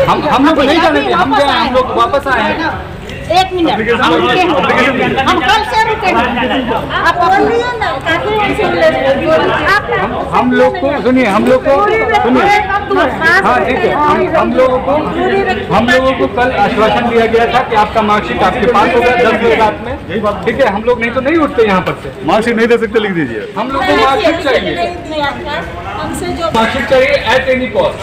हम लोग नहीं जाने थे, हम गए, हम लोग वापस आए हैं। एक मिनट, हम कल से रुके हैं। आप हम लोग को सुनिए, हम लोग को सुनिए, हाँ ठीक है, हम लोगों को कल आश्वासन दिया गया था कि आपका मार्कशीट आपके पास होगा 10 बजे रात में, ठीक है। हम लोग नहीं तो नहीं उठते यहाँ पर से। मार्कशीट नहीं दे सकते, लिख दीजिए। हम लोग को मार्कशीट चाहिए, मार्कशीट चाहिए एट एनी कॉस्ट।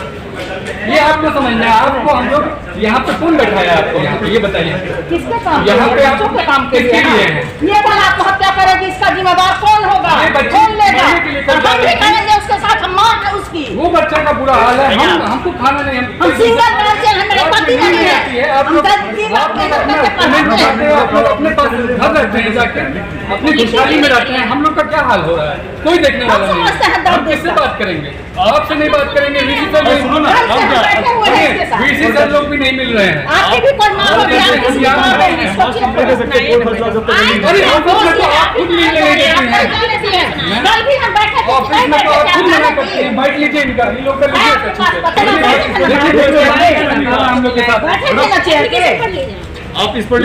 ये आपको समझना है। आपको हम लोग यहाँ पे कौन बैठाया आपको यहाँ पे, ये बताइए। किसका काम? यहाँ पे आप बच्चों के काम के किसके लिए लिए हैं? ये बात आत्महत्या करेगी, इसका जिम्मेदार कौन होगा? ये बच्चे कौन लेगा? खाने के लिए कर हम भी रहे हैं। करेंगे उसके साथ, हम मार है उसकी। वो बच्चे का बुरा हाल है, हमको खाना नहीं, हम सिंगल ब्रांच है, मेरे पति नहीं है। आप लोग अपने पास घर रहते हैं, जाके अपनी खुशहाली में रहते हैं। हम लोग का क्या हाल हो रहा है कोई देखने वाला नहीं है। हम किससे बात करेंगे? आपसे नहीं बात करेंगे। वीसी सर लोग भी नहीं मिल रहे हैं। आपकी भी कोई माँ होगी, आप किसी को मार देंगे, सोचिए। अरे ऑफिस में तो आप खुद नहीं लेने देते हैं। कल भी हम बैठे थे, ऑफिस में तो आप खुद मना करते हैं। बैठ लीजिए, इनका इन लोग का लीजिए, हम लोग के साथ बैठे थे ना चेयर के। आप इस पर आप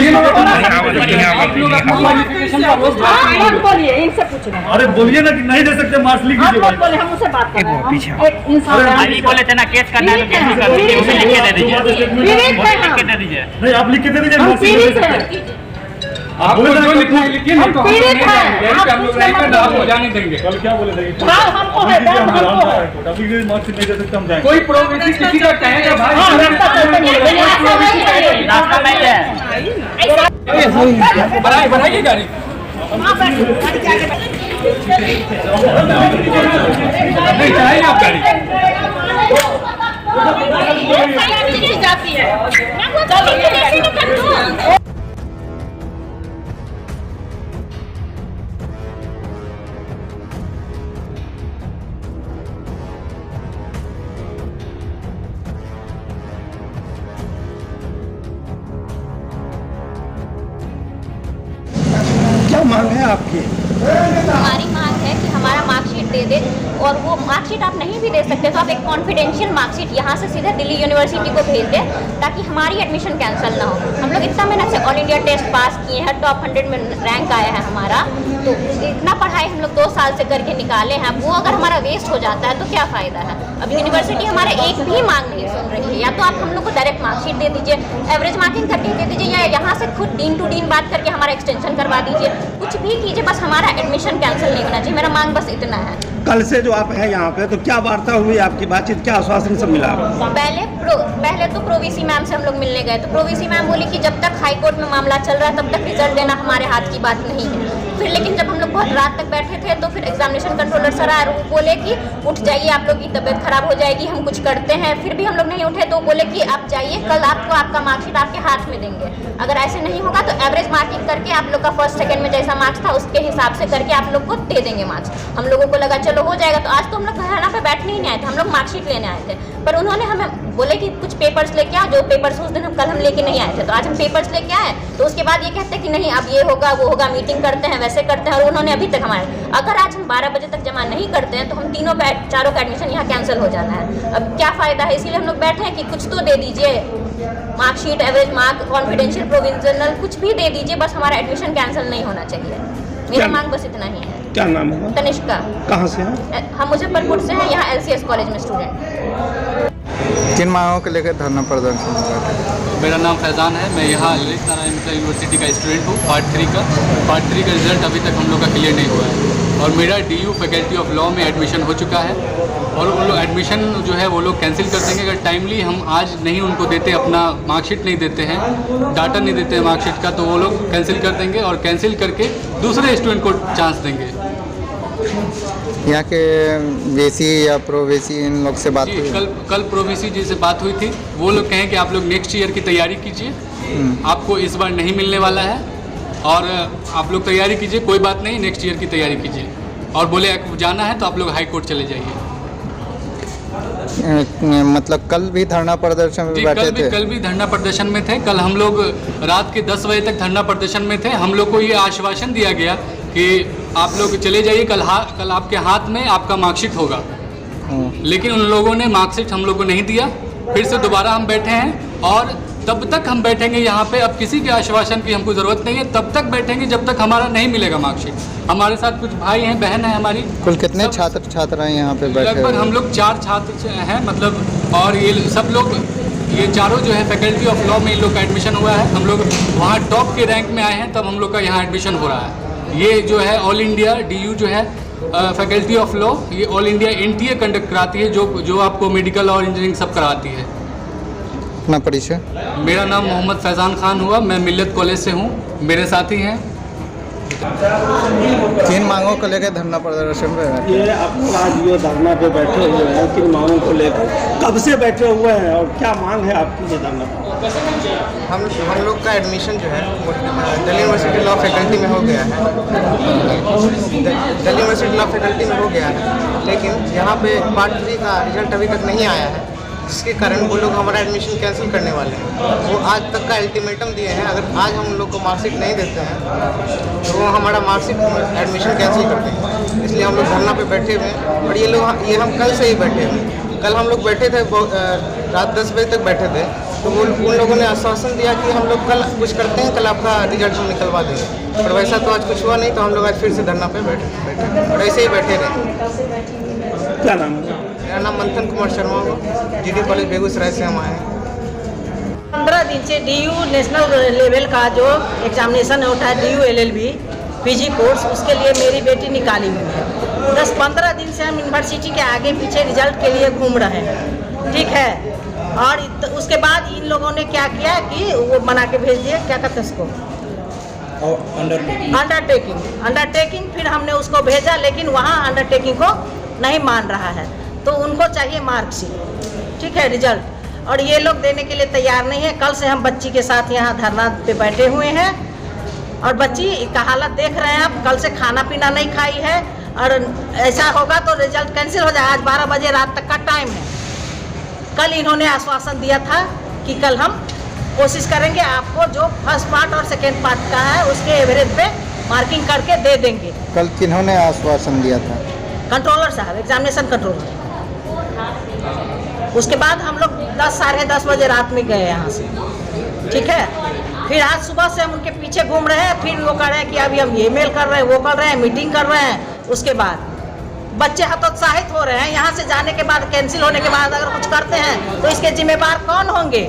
लोग अपना क्वालिफिकेशन का रोज आप मत बोलिए, इनसे पूछ रहे हैं। अरे बोलिए ना कि नहीं दे सकते, मार्क्स लिख आप दीजिए। मत बोले, हम उससे बात कर रहे हैं। हम एक इंसान हैं। अभी बोले थे ना केस करना है तो केस भी कर दीजिए, उसे लिख के दे दीजिए, पीड़ित हैं हम। लिख के दे दीजिए। नहीं, आप लिख के दे दीजिए। हम मार्क्स नहीं दे पीड़ित सकते। हैं। आप लोग जो लिखना है लिखिए, नहीं तो हम लोग पीड़ित नहीं हैं। जाएंगे। यहीं पे हम लोग रहेंगे ना, आपको जाने देंगे। कल क्या बोले थे? हाँ, हमको है, दर्द हमको है। अभी मार्क्स नहीं दे सकते, हम जाएंगे। कोई प्रोग्रेस किसी का कहेगा भाई हाँ, रास्ता चलते नहीं है, रास्ता नहीं है। रास्ता नहीं है। बढ़ाइए गाड़ी। वहाँ बैठो, गाड़ी के आगे बैठो। नहीं चलाइए आप गाड़ी। नहीं जाती है। चलो, कैसे निकल दो? क्या मांग है आपकी? हमारी मांग है कि हमारा मार्कशीट दे दे, और वो मार्कशीट आप नहीं भी दे सकते तो आप एक कॉन्फिडेंशियल मार्कशीट यहाँ से सीधे दिल्ली यूनिवर्सिटी को भेज दें, ताकि हमारी एडमिशन कैंसिल ना हो। हम लोग इतना मेहनत से ऑल इंडिया टेस्ट पास किए हैं, टॉप 100 में रैंक आया है हमारा, तो इतना पढ़ाई हम लोग 2 साल से करके निकाले हैं। वो अगर हमारा वेस्ट हो जाता है तो क्या फ़ायदा है? अब यूनिवर्सिटी हमारा एक भी मांग नहीं सुन रही है। या तो आप हम लोग को डायरेक्ट मार्कशीट दे दीजिए, एवरेज मार्किंग करके दे दीजिए, या यहाँ से खुद डीन टू डीन बात करके हमारा एक्सटेंशन करवा दीजिए। कुछ भी कीजिए, बस हमारा एडमिशन कैंसिल नहीं होना चाहिए। मेरा मांग बस इतना है। कल से जो आप हैं यहाँ पे, तो क्या वार्ता हुई आपकी, बातचीत, क्या आश्वासन सब मिला? पहले तो प्रोवीसी मैम से हम लोग मिलने गए, तो प्रोवीसी मैम बोली कि जब तक हाई कोर्ट में मामला चल रहा है तब तक रिजल्ट देना हमारे हाथ की बात नहीं है। फिर लेकिन जब हम लोग बहुत रात तक बैठे थे तो फिर एग्जामिनेशन कंट्रोलर सर आए, वो बोले कि उठ जाइए, आप लोग की तबीयत खराब हो जाएगी, हम कुछ करते हैं। फिर भी हम लोग नहीं उठे, तो बोले कि आप जाइए, कल आपको आपका मार्कशीट आपके हाथ में देंगे। अगर ऐसे नहीं होगा तो एवरेज मार्किंग करके आप लोग का फर्स्ट सेकंड में जैसा मार्क्स था उसके हिसाब से करके आप लोग को दे देंगे मार्क्स। हम लोगों को लगा चलो हो जाएगा, तो आज तो हम लोग धरना पे बैठने ही नहीं आए थे, हम लोग मार्कशीट लेने आए थे। पर उन्होंने हमें बोले कि कुछ पेपर्स लेके आओ, जो पेपर्स उस दिन हम लेके नहीं आए थे, तो आज हम पेपर्स लेके आए, तो उसके बाद ये कहते हैं कि नहीं अब ये होगा वो होगा, मीटिंग करते हैं, वैसे करते हैं। और उन्होंने अभी तक हमारे, अगर आज हम 12 बजे तक जमा नहीं करते हैं तो हम चारों का एडमिशन यहाँ कैंसिल हो जाना है। अब क्या फ़ायदा है? इसीलिए हम लोग बैठे हैं कि कुछ तो दे दीजिए, marksheet, average mark, confidential, provisional, कुछ भी दे दीजिए, बस हमारा एडमिशन कैंसिल नहीं होना चाहिए। मेरा मांग बस इतना ही है। क्या नाम है? तनिष्का। कहाँ से हैं? हम मुजफ्फरपुर से हैं, यहाँ LCS कॉलेज में स्टूडेंट। किन मांगों को लेकर धरना प्रदर्शन कर रहे हैं? मेरा नाम फैज़ान है, मैं यहाँ ललित नारायण मिथिला यूनिवर्सिटी का स्टूडेंट हूँ। पार्ट 3 का रिजल्ट अभी तक हम लोग का क्लियर नहीं हुआ है, और मेरा DU फैकल्टी ऑफ लॉ में एडमिशन हो चुका है, और वो लोग एडमिशन जो है वो लोग कैंसिल कर देंगे अगर टाइमली हम आज नहीं उनको देते, अपना मार्कशीट नहीं देते हैं, डाटा नहीं देते हैं मार्कशीट का, तो वो लोग कैंसिल कर देंगे, और कैंसिल करके दूसरे स्टूडेंट को चांस देंगे। यहाँ के वेसी या प्रोवेसी इन लोग से बात हुई? कल प्रोवेसी जी से बात हुई थी, वो लोग कहें कि आप लोग नेक्स्ट ईयर की तैयारी कीजिए, आपको इस बार नहीं मिलने वाला है, और आप लोग तैयारी कीजिए, कोई बात नहीं, नेक्स्ट ईयर की तैयारी कीजिए। और बोले जाना है तो आप लोग हाई कोर्ट चले जाइए। मतलब कल भी धरना प्रदर्शन में बैठे थे? कल भी धरना प्रदर्शन में थे। कल हम लोग रात के 10 बजे तक धरना प्रदर्शन में थे। हम लोग को ये आश्वासन दिया गया कि आप लोग चले जाइए, कल आपके हाथ में आपका मार्कशीट होगा, लेकिन उन लोगों ने मार्कशीट हम लोग को नहीं दिया, फिर से दोबारा हम बैठे हैं और तब तक हम बैठेंगे यहाँ पे। अब किसी के आश्वासन की हमको ज़रूरत नहीं है, तब तक बैठेंगे जब तक हमारा नहीं मिलेगा मार्कशीट। हमारे साथ कुछ भाई हैं, बहन है हमारी। कुल कितने छात्र छात्राएं यहाँ पे बैठे लगभग हुए हम लोग 4 छात्र हैं मतलब, और ये सब लोग, ये चारों जो है फैकल्टी ऑफ लॉ में इन लोग का एडमिशन हुआ है। हम लोग वहाँ टॉप के रैंक में आए हैं, तब हम लोग का यहाँ एडमिशन हो रहा है। ये जो है ऑल इंडिया DU जो है फैकल्टी ऑफ लॉ, ये ऑल इंडिया NTA कंडक्ट कराती है, जो आपको मेडिकल और इंजीनियरिंग सब कराती है। अपना परिचय? मेरा नाम मोहम्मद फैज़ान खान हुआ, मैं मिल्लत कॉलेज से हूँ, मेरे साथी हैं। 3 मांगों को लेकर धरना प्रदर्शन पे ये आप आज ये धरना पे बैठे हुए हैं, 3 मांगों को लेकर कब से बैठे हुए हैं और क्या मांग है आपकी ये धरना? हम लोग का एडमिशन जो है दिल्ली यूनिवर्सिटी लॉ फैकल्टी में हो गया है। दिल्ली यूनिवर्सिटी लॉ फैकल्टी में हो गया है, लेकिन यहाँ पे पार्ट 3 का रिजल्ट अभी तक नहीं आया है, जिसके कारण वो लोग हमारा एडमिशन कैंसिल करने वाले हैं। वो आज तक का अल्टीमेटम दिए हैं, अगर आज हम लोग को मार्कशीट नहीं देते हैं तो वो हमारा मार्कशीट एडमिशन कैंसिल कर देंगे। इसलिए हम लोग धरना पे बैठे हुए हैं। और ये हम कल से ही बैठे हुए हैं। कल हम लोग बैठे थे, रात 10 बजे तक बैठे थे, तो उन लोगों ने आश्वासन दिया कि हम लोग कल कुछ करते हैं, कल आपका रिजल्ट हम निकलवा देंगे। पर वैसा तो आज कुछ हुआ नहीं, तो हम लोग आज फिर से धरना पे बैठे और ऐसे ही बैठे रहे। क्या नाम है? मेरा नाम मंथन कुमार शर्मा हुआ, GD कॉलेज बेगूसराय से हम आए हैं। 15 दिन से DU नेशनल लेवल का जो एग्जामिनेशन होता है, DU LLB PG कोर्स, उसके लिए मेरी बेटी निकाली हुई है। 10-15 दिन से हम यूनिवर्सिटी के आगे पीछे रिजल्ट के लिए घूम रहे हैं, ठीक है। और उसके बाद इन लोगों ने क्या किया कि वो बना के भेज दिया, क्या कहते हैं उसको, अंडरटेकिंग। फिर हमने उसको भेजा, लेकिन वहाँ अंडरटेकिंग को नहीं मान रहा है, तो उनको चाहिए मार्कशीट, ठीक है, रिजल्ट। और ये लोग देने के लिए तैयार नहीं है। कल से हम बच्ची के साथ यहाँ धरना पे बैठे हुए हैं और बच्ची का हालत देख रहे हैं आप। कल से खाना पीना नहीं खाई है, और ऐसा होगा तो रिजल्ट कैंसिल हो जाए। आज 12 बजे रात तक का टाइम है। कल इन्होंने आश्वासन दिया था कि कल हम कोशिश करेंगे, आपको जो फर्स्ट पार्ट और सेकेंड पार्ट का है उसके एवरेज पे मार्किंग करके दे देंगे। कल किन्होंने आश्वासन दिया था? कंट्रोलर साहब, एग्जामिनेशन कंट्रोलर। उसके बाद हम लोग 10 साढ़े 10 बजे रात में गए यहाँ से, ठीक है। फिर आज सुबह से हम उनके पीछे घूम रहे हैं। फिर वो कह रहे हैं कि अभी हम ये मेल कर रहे हैं, वो कर रहे हैं, मीटिंग कर रहे हैं। उसके बाद बच्चे हतोत्साहित हो रहे हैं। यहाँ से जाने के बाद, कैंसिल होने के बाद अगर कुछ करते हैं तो इसके जिम्मेवार कौन होंगे?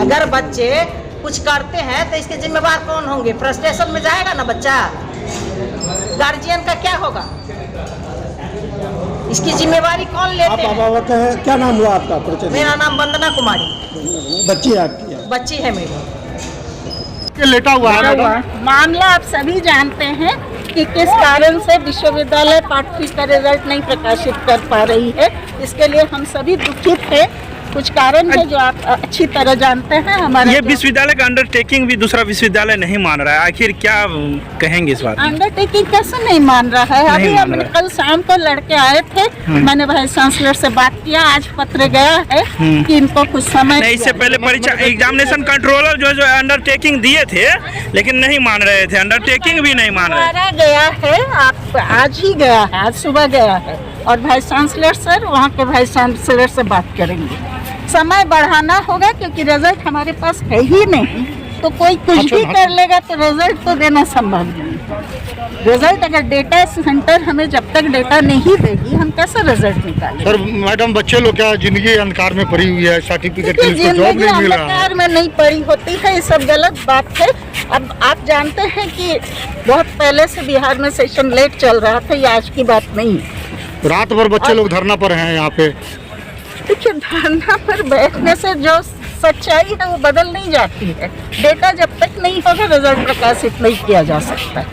अगर बच्चे कुछ करते हैं तो इसके जिम्मेवार कौन होंगे? फ्रस्ट्रेशन में जाएगा ना बच्चा। गार्जियन का क्या होगा? इसकी जिम्मेवारी कौन लेते हैं? आप हैं? क्या नाम हुआ आपका? परिचय? मेरा नाम वंदना कुमारी। बच्ची आपकी है? बच्ची है मेरी। लेटा हुआ है मामला आप सभी जानते हैं कि किस कारण से विश्वविद्यालय पार्ट 3 का रिजल्ट नहीं प्रकाशित कर पा रही है। इसके लिए हम सभी दुखित हैं। कुछ कारण है जो आप अच्छी तरह जानते हैं। हमारा ये विश्वविद्यालय का अंडरटेकिंग भी दूसरा विश्वविद्यालय नहीं मान रहा है, आखिर क्या कहेंगे इस बात? अंडरटेकिंग कैसे नहीं मान रहा है? अभी हमने कल शाम को लड़के आए थे, मैंने वाइस चांसलर से बात किया। आज पत्र गया है कि इनको कुछ समय नहीं, इससे पहले परीक्षा एग्जामिनेशन कंट्रोलर जो अंडरटेकिंग दिए थे लेकिन नहीं मान रहे थे, अंडरटेकिंग भी नहीं मान रहे। गया है, आप आज ही गया है, आज सुबह गया है। और वाइस चांसलर सर, वहाँ के वाइस चांसलर से बात करेंगे। समय बढ़ाना होगा क्योंकि रिजल्ट हमारे पास है ही नहीं, तो कोई कुछ भी कर लेगा तो रिजल्ट तो देना संभव नहीं। रिजल्ट अगर डेटा सेंटर हमें जब तक डेटा नहीं देगी, हम कैसे रिजल्ट निकालेंगे? सर मैडम, बच्चे लोग क्या जिंदगी अंधकार में पड़ी हुई है, सर्टिफिकेट के लिए जॉब नहीं मिल रहा है। अंधकार में नहीं पड़ी होती है, ये सब गलत बात है। अब आप जानते हैं कि बहुत पहले से बिहार में सेशन लेट चल रहा था, ये आज की बात नहीं। रात भर बच्चे लोग धरना पर हैं यहाँ पे। देखिए, धरना पर बैठने से जो सच्चाई है वो बदल नहीं जाती है। डेटा जब तक नहीं होगा, रिजल्ट प्रकाशित नहीं किया जा सकता है।